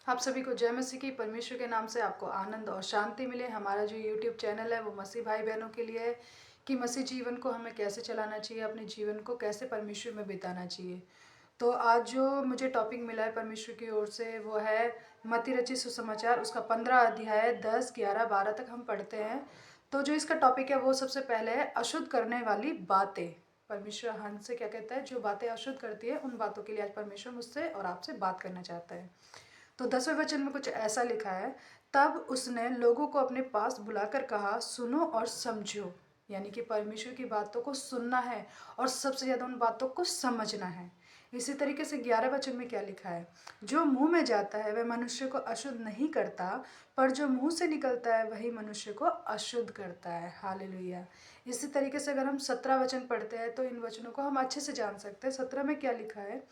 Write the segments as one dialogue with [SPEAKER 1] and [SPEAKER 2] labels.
[SPEAKER 1] आप सभी को जय मसीह की। परमेश्वर के नाम से आपको आनंद और शांति मिले। हमारा जो यूट्यूब चैनल है वो मसीह भाई बहनों के लिए है कि मसीह जीवन को हमें कैसे चलाना चाहिए, अपने जीवन को कैसे परमेश्वर में बिताना चाहिए। तो आज जो मुझे टॉपिक मिला है परमेश्वर की ओर से वो है मत्ती रचित सुसमाचार, उसका 15 अध्याय 10, 11, 12 तक हम पढ़ते हैं। तो जो इसका टॉपिक है वो सबसे पहले है अशुद्ध करने वाली बातें। परमेश्वर हमसे क्या कहता है, जो बातें अशुद्ध करती है उन बातों के लिए आज परमेश्वर मुझसे और आपसे बात करना चाहता है। तो 10वें वचन में कुछ ऐसा लिखा है, तब उसने लोगों को अपने पास बुलाकर कहा, सुनो और समझो। यानी कि परमेश्वर की बातों को सुनना है और सबसे ज़्यादा उन बातों को समझना है। इसी तरीके से 11 वचन में क्या लिखा है, जो मुंह में जाता है वह मनुष्य को अशुद्ध नहीं करता, पर जो मुंह से निकलता है वही मनुष्य को अशुद्ध करता है। हालेलुया। इसी तरीके से अगर हम 17 वचन पढ़ते हैं तो इन वचनों को हम अच्छे से जान सकते हैं। 17 में क्या लिखा है,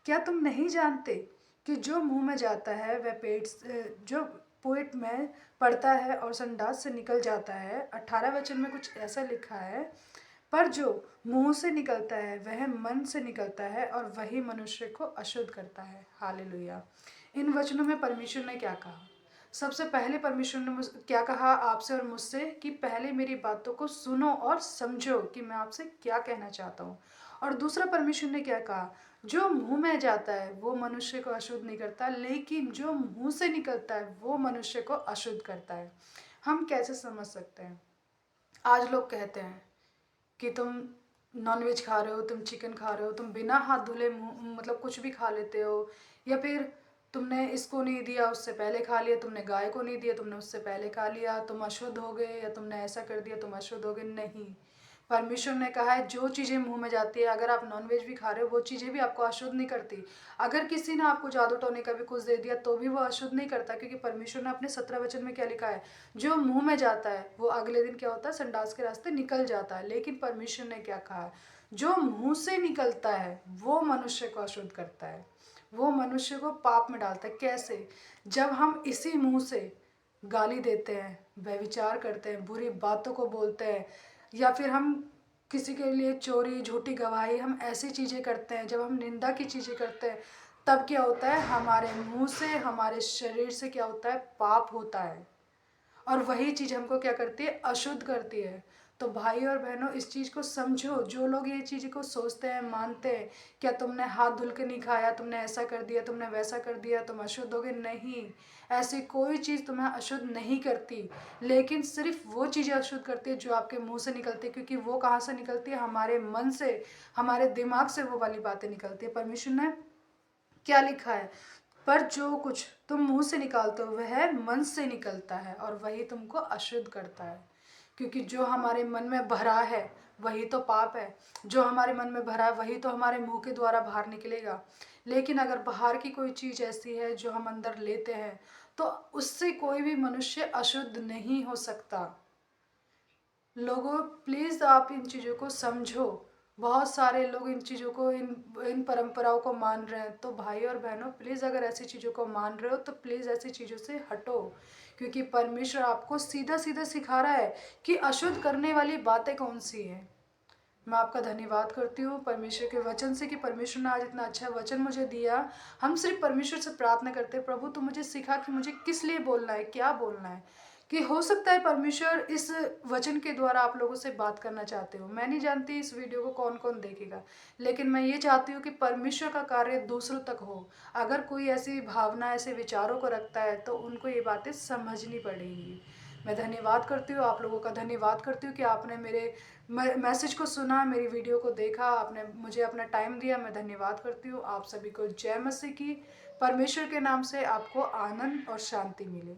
[SPEAKER 1] क्या तुम नहीं जानते कि जो मुंह में जाता है वह जो पेट में पड़ता है और संडास से निकल जाता है। 18 वचन में कुछ ऐसा लिखा है, पर जो मुंह से निकलता है वह मन से निकलता है और वही मनुष्य को अशुद्ध करता है। हालेलुया। इन वचनों में परमेश्वर ने क्या कहा? सबसे पहले परमेश्वर ने क्या कहा आपसे और मुझसे कि पहले मेरी बातों को सुनो और समझो कि मैं आपसे क्या कहना चाहता हूँ। और दूसरा परमेश्वर ने क्या कहा, जो मुंह में जाता है वो मनुष्य को अशुद्ध नहीं करता, लेकिन जो मुंह से निकलता है वो मनुष्य को अशुद्ध करता है। हम कैसे समझ सकते हैं? आज लोग कहते हैं कि तुम नॉनवेज खा रहे हो, तुम चिकन खा रहे हो, तुम बिना हाथ धुले मतलब कुछ भी खा लेते हो, या फिर तुमने इसको नहीं दिया उससे पहले खा लिया, तुमने गाय को नहीं दिया तुमने उससे पहले खा लिया, तुम अशुद्ध हो गए, या तुमने ऐसा कर दिया तुम अशुद्ध हो गए। नहीं, परमेश्वर ने कहा है जो चीज़ें मुंह में जाती है, अगर आप नॉनवेज भी खा रहे हो वो चीज़ें भी आपको अशुद्ध नहीं करती। अगर किसी ने आपको जादू टोने का भी कुछ दे दिया तो भी वो अशुद्ध नहीं करता, क्योंकि परमेश्वर ने अपने 17 वचन में क्या लिखा है, जो मुंह में जाता है वो अगले दिन क्या होता है, संडास के रास्ते निकल जाता है। लेकिन परमेश्वर ने क्या कहा है, जो मुंह से निकलता है वो मनुष्य को अशुद्ध करता है, वो मनुष्य को पाप में डालता है। कैसे? जब हम इसी मुंह से गाली देते हैं, व्यभिचार करते हैं, बुरी बातों को बोलते हैं, या फिर हम किसी के लिए चोरी, झूठी गवाही, हम ऐसी चीज़ें करते हैं, जब हम निंदा की चीज़ें करते हैं, तब क्या होता है, हमारे मुंह से, हमारे शरीर से क्या होता है, पाप होता है। और वही चीज़ हमको क्या करती है, अशुद्ध करती है। तो भाई और बहनों इस चीज़ को समझो। जो लोग ये चीज़ को सोचते हैं, मानते हैं, क्या तुमने हाथ धुल के नहीं खाया, तुमने ऐसा कर दिया, तुमने वैसा कर दिया, तुम अशुद्ध हो गए, नहीं, ऐसी कोई चीज़ तुम्हें अशुद्ध नहीं करती। लेकिन सिर्फ वो चीज़ें अशुद्ध करती है जो आपके मुंह से निकलती है, क्योंकि वो कहाँ से निकलती है, हमारे मन से, हमारे दिमाग से वो वाली बातें निकलती है। परमेश्वर ने क्या लिखा है, पर जो कुछ तुम मुंह से निकालते हो वह मन से निकलता है और वही तुमको अशुद्ध करता है। क्योंकि जो हमारे मन में भरा है वही तो पाप है, जो हमारे मन में भरा है वही तो हमारे मुंह के द्वारा बाहर निकलेगा। लेकिन अगर बाहर की कोई चीज़ ऐसी है जो हम अंदर लेते हैं तो उससे कोई भी मनुष्य अशुद्ध नहीं हो सकता। लोगों, प्लीज़ आप इन चीज़ों को समझो। बहुत सारे लोग इन चीज़ों को, इन इन परंपराओं को मान रहे हैं। तो भाई और बहनों प्लीज़, अगर ऐसी चीज़ों को मान रहे हो तो प्लीज़ ऐसी चीज़ों से हटो, क्योंकि परमेश्वर आपको सीधा सीधा सिखा रहा है कि अशुद्ध करने वाली बातें कौन सी हैं। मैं आपका धन्यवाद करती हूँ परमेश्वर के वचन से कि परमेश्वर ने आज इतना अच्छा वचन मुझे दिया। हम सिर्फ परमेश्वर से प्रार्थना करते हैं, प्रभु तू मुझे सिखा कि मुझे किस लिए बोलना है, क्या बोलना है। कि हो सकता है परमेश्वर इस वचन के द्वारा आप लोगों से बात करना चाहते हो। मैं नहीं जानती इस वीडियो को कौन कौन देखेगा, लेकिन मैं ये चाहती हूँ कि परमेश्वर का कार्य दूसरों तक हो। अगर कोई ऐसी भावना, ऐसे विचारों को रखता है तो उनको ये बातें समझनी पड़ेगी। मैं धन्यवाद करती हूँ, आप लोगों का धन्यवाद करती हूँ कि आपने मेरे मैसेज को सुना, मेरी वीडियो को देखा, आपने मुझे अपना टाइम दिया। मैं धन्यवाद करती हूँ। आप सभी को जय मसीह की। परमेश्वर के नाम से आपको आनंद और शांति मिले।